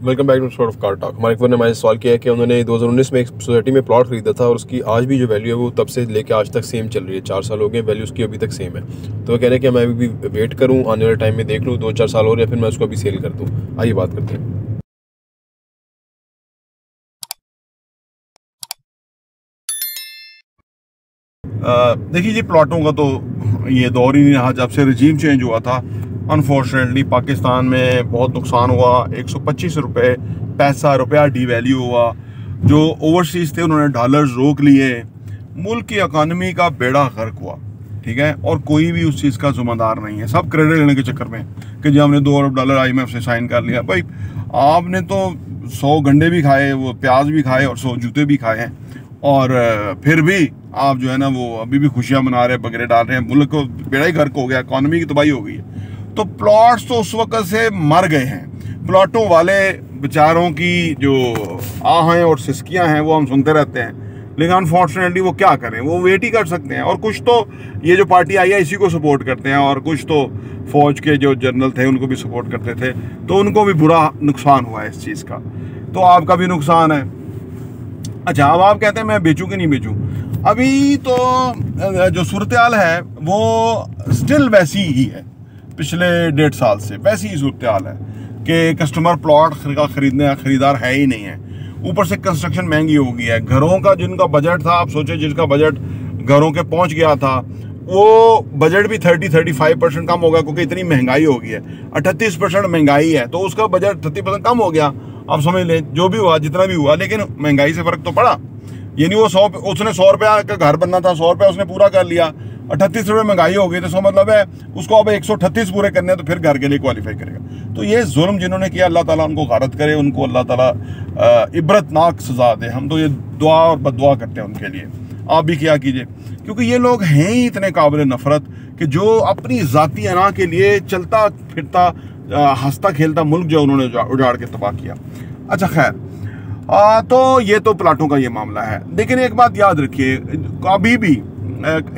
Welcome back to sort of car talk. हमारे वन ने हमारे सवाल किया है कि उन्होंने 2019 में एक सोसाइटी में प्लॉट खरीदा था और उसकी आज भी जो वैल्यू है वो तब से लेके आज तक सेम चल रही है। 4 साल हो गए, वैल्यू उसकी अभी तक सेम है। तो वो कह रहे हैं कि मैं अभी भी वेट करूं, आने वाले टाइम में देख लूं 2-4 साल और, या फिर मैं उसको अभी सेल कर दूं। आइए बात करते हैं। देखिए जी, प्लॉटों का तो ये दौर ही नहीं रहा जब से रजीम चेंज हुआ था। अनफॉर्चुनेटली पाकिस्तान में बहुत नुकसान हुआ। 125 रुपये पैसा रुपया डिवैल्यू हुआ। जो ओवरसीज थे उन्होंने डॉलर्स रोक लिए। मुल्क की इकानमी का बेड़ा गर्क हुआ, ठीक है। और कोई भी उस चीज़ का जिम्मेदार नहीं है। सब क्रेडिट लेने के चक्कर में कि जी हमने $2 अरब IMF से साइन कर लिया। भाई आपने तो 100 गंडे भी खाए, वो प्याज भी खाए और 100 जूते भी खाए हैं, और फिर भी आप जो है ना वो अभी भी खुशियां मना रहे हैं, बगरे डाल रहे हैं। मुल्क को बेड़ा ही गर्क हो गया, इकॉनमी की तबाही हो गई है। तो प्लॉट्स तो उस वक्त से मर गए हैं। प्लॉटों वाले बेचारों की जो आहें और सिसकियां हैं वो हम सुनते रहते हैं, लेकिन अनफॉर्चुनेटली वो क्या करें, वो वेट ही कर सकते हैं। और कुछ तो ये जो पार्टी आई है इसी को सपोर्ट करते हैं, और कुछ तो फौज के जो जनरल थे उनको भी सपोर्ट करते थे। तो उनको भी बुरा नुकसान हुआ है इस चीज़ का, तो आपका भी नुकसान है। अच्छा, अब आप कहते हैं मैं बेचूं कि नहीं बेचूं। अभी तो जो सूरत हाल है वो स्टिल वैसी ही है, पिछले 1.5 साल से वैसी ही सूरत हाल है कि कस्टमर प्लॉट खरीदने खरीदार है ही नहीं है। ऊपर से कंस्ट्रक्शन महंगी हो गई है। घरों का जिनका बजट था, आप सोचे जिसका बजट घरों के पहुंच गया था, वो बजट भी 30-35% कम होगा, क्योंकि इतनी महंगाई हो गई है। 38% महंगाई है, तो उसका बजट 30% कम हो गया। आप समझ लें जो भी हुआ, जितना भी हुआ, लेकिन महंगाई से फर्क तो पड़ा। ये नहीं उसने 100 रुपया का घर बनना था, 100 रुपया उसने पूरा कर लिया, 38 रुपये महंगाई हो गई, तो इसका मतलब है उसको अब 138 पूरे करने हैं, तो फिर घर के लिए क्वालिफाई करेगा। तो ये जुल्म जिन्होंने किया, अल्लाह ताला उनको गारत करे, उनको अल्लाह ताला इबरतनाक सजा दे। हम तो ये दुआ और बददुआ करते हैं उनके लिए। आप भी क्या कीजिए, क्योंकि ये लोग हैं ही इतने काबिल नफरत कि जो अपनी ज़ाती अना के लिए चलता फिरता हंसता खेलता मुल्क जो उन्होंने उजाड़ के तबाह किया। अच्छा खैर, तो ये तो प्लाटों का ये मामला है। लेकिन एक बात याद रखिए, कभी भी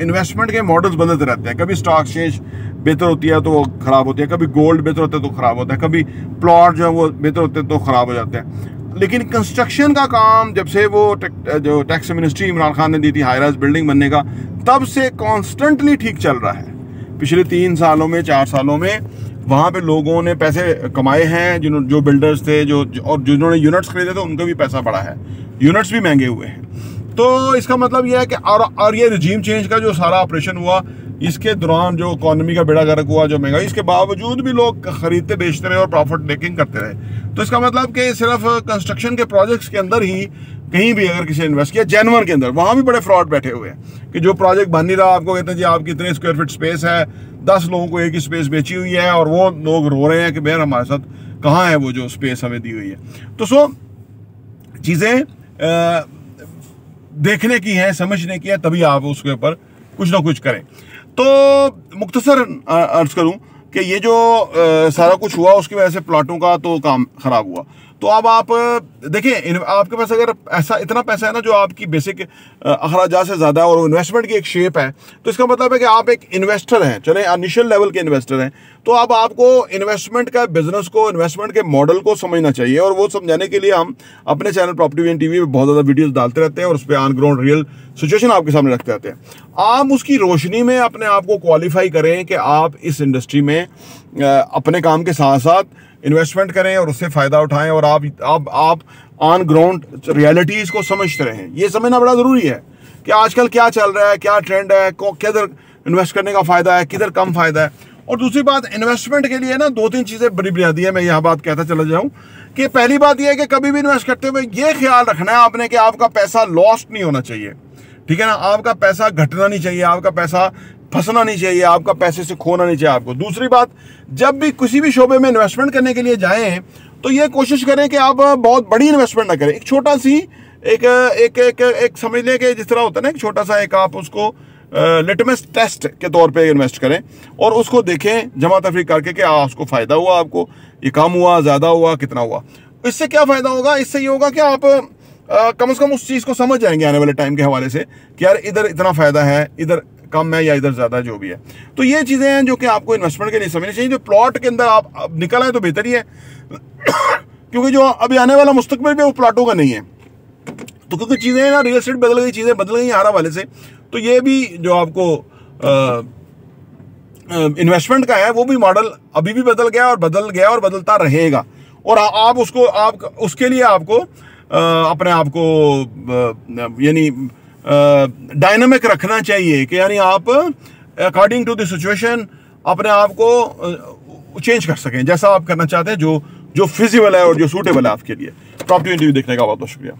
इन्वेस्टमेंट के मॉडल्स बदलते रहते हैं। कभी स्टॉक एक्सचेंज बेहतर होती है तो वो ख़राब होती है, कभी गोल्ड बेहतर होता है तो ख़राब होता है, कभी प्लॉट जो है वो बेहतर होते हैं तो ख़राब हो जाते हैं। लेकिन कंस्ट्रक्शन का काम जब से वो जो टैक्स मिनिस्ट्री इमरान खान ने दी थी हाई राइज बिल्डिंग बनने का, तब से कॉन्स्टेंटली ठीक चल रहा है। पिछले 3 सालों में 4 सालों में वहाँ पे लोगों ने पैसे कमाए हैं, जो बिल्डर्स थे और जिन्होंने यूनिट्स खरीदे थे उनका भी पैसा बढ़ा है, यूनिट्स भी महंगे हुए हैं। तो इसका मतलब यह है कि और ये रजीम चेंज का जो सारा ऑपरेशन हुआ, इसके दौरान जो इकॉनमी का बेड़ा गर्क हुआ, जो महंगाई, इसके बावजूद भी लोग खरीदते बेचते रहे और प्रॉफिट मेकिंग करते रहे। तो इसका मतलब कि सिर्फ कंस्ट्रक्शन के प्रोजेक्ट्स के अंदर ही कहीं भी अगर किसी ने इन्वेस्ट किया, जेन्युइन के अंदर, वहाँ भी बड़े फ्रॉड बैठे हुए हैं कि जो प्रोजेक्ट बन नहीं रहा, आपको कहते हैं जी आपकी इतने स्क्वायर फीट स्पेस है, 10 लोगों को एक ही स्पेस बेची हुई है, और वो लोग रो रहे हैं कि भैया हमारे साथ कहाँ है वो जो स्पेस हमें दी हुई है। तो चीज़ें देखने की है, समझने की है, तभी आप उसके ऊपर कुछ ना कुछ करें। तो मुख्तसर अर्ज करूं कि ये जो सारा कुछ हुआ उसकी वजह से प्लाटों का तो काम खराब हुआ। तो अब आप देखिए, आपके पास अगर ऐसा इतना पैसा है ना जो आपकी बेसिक अखराजात से ज़्यादा है, और इन्वेस्टमेंट की एक शेप है, तो इसका मतलब है कि आप एक इन्वेस्टर हैं, चले इनिशियल लेवल के इन्वेस्टर हैं। तो अब आपको इन्वेस्टमेंट का बिजनेस को, इन्वेस्टमेंट के मॉडल को समझना चाहिए, और वो समझाने के लिए हम अपने चैनल प्रॉपर्टी विजन टीवी में बहुत ज़्यादा वीडियोज़ डालते रहते हैं और उस पर ऑन ग्राउंड रियल सिचुएशन आपके सामने रखते रहते हैं। आप उसकी रोशनी में अपने आप को क्वालिफाई करें कि आप इस इंडस्ट्री में अपने काम के साथ साथ इन्वेस्टमेंट करें और उससे फ़ायदा उठाएं, और आप ऑन ग्राउंड रियलिटीज़ को समझते रहें। ये समझना बड़ा ज़रूरी है कि आजकल क्या चल रहा है, क्या ट्रेंड है, किधर इन्वेस्ट करने का फ़ायदा है, किधर कम फ़ायदा है। और दूसरी बात, इन्वेस्टमेंट के लिए ना 2-3 चीज़ें बड़ी बुनियादी है। मैं यह बात कहता चला जाऊँ कि पहली बात यह है कि कभी भी इन्वेस्ट करते हुए ये ख्याल रखना है आपने कि आपका पैसा लॉस्ट नहीं होना चाहिए, ठीक है ना। आपका पैसा घटना नहीं चाहिए, आपका पैसा फंसना नहीं चाहिए, आपका पैसे से खोना नहीं चाहिए आपको। दूसरी बात, जब भी किसी भी शोबे में इन्वेस्टमेंट करने के लिए जाएं तो ये कोशिश करें कि आप बहुत बड़ी इन्वेस्टमेंट ना करें। एक छोटा सी एक समझ लें कि जिस तरह होता है ना, एक छोटा सा एक आप उसको लिटमस टेस्ट के तौर पे इन्वेस्ट करें और उसको देखें जमा तफरीक करके कि उसको फ़ायदा हुआ, आपको ये कम हुआ, ज़्यादा हुआ, कितना हुआ। इससे क्या फ़ायदा होगा? इससे ये होगा कि आप कम से कम उस चीज़ को समझ जाएंगे आने वाले टाइम के हवाले से कि यार इधर इतना फ़ायदा है, इधर कम है या इधर ज़्यादा, जो भी है। तो ये चीज़ें हैं जो कि आपको इन्वेस्टमेंट के लिए समझनी चाहिए। जो प्लॉट के अंदर आप निकल आए तो बेहतर ही है, क्योंकि जो अभी आने वाला मुस्तकबिल भी वो प्लाटों का नहीं है। तो क्योंकि चीज़ें ना, रियल एस्टेट बदल गई, चीज़ें बदल गई हर हवाले से, तो ये भी जो आपको इन्वेस्टमेंट का है वो भी मॉडल अभी भी बदल गया और बदलता रहेगा। और आप उसको उसके लिए आपको अपने आप को यानी डायनामिक रखना चाहिए कि यानी आप अकॉर्डिंग टू द सिचुएशन अपने आप को चेंज कर सकें, जैसा आप करना चाहते हैं, जो फिजिबल है और जो सूटेबल है आपके लिए। प्रॉपर्टी इंटरव्यू देखने का बहुत बहुत शुक्रिया।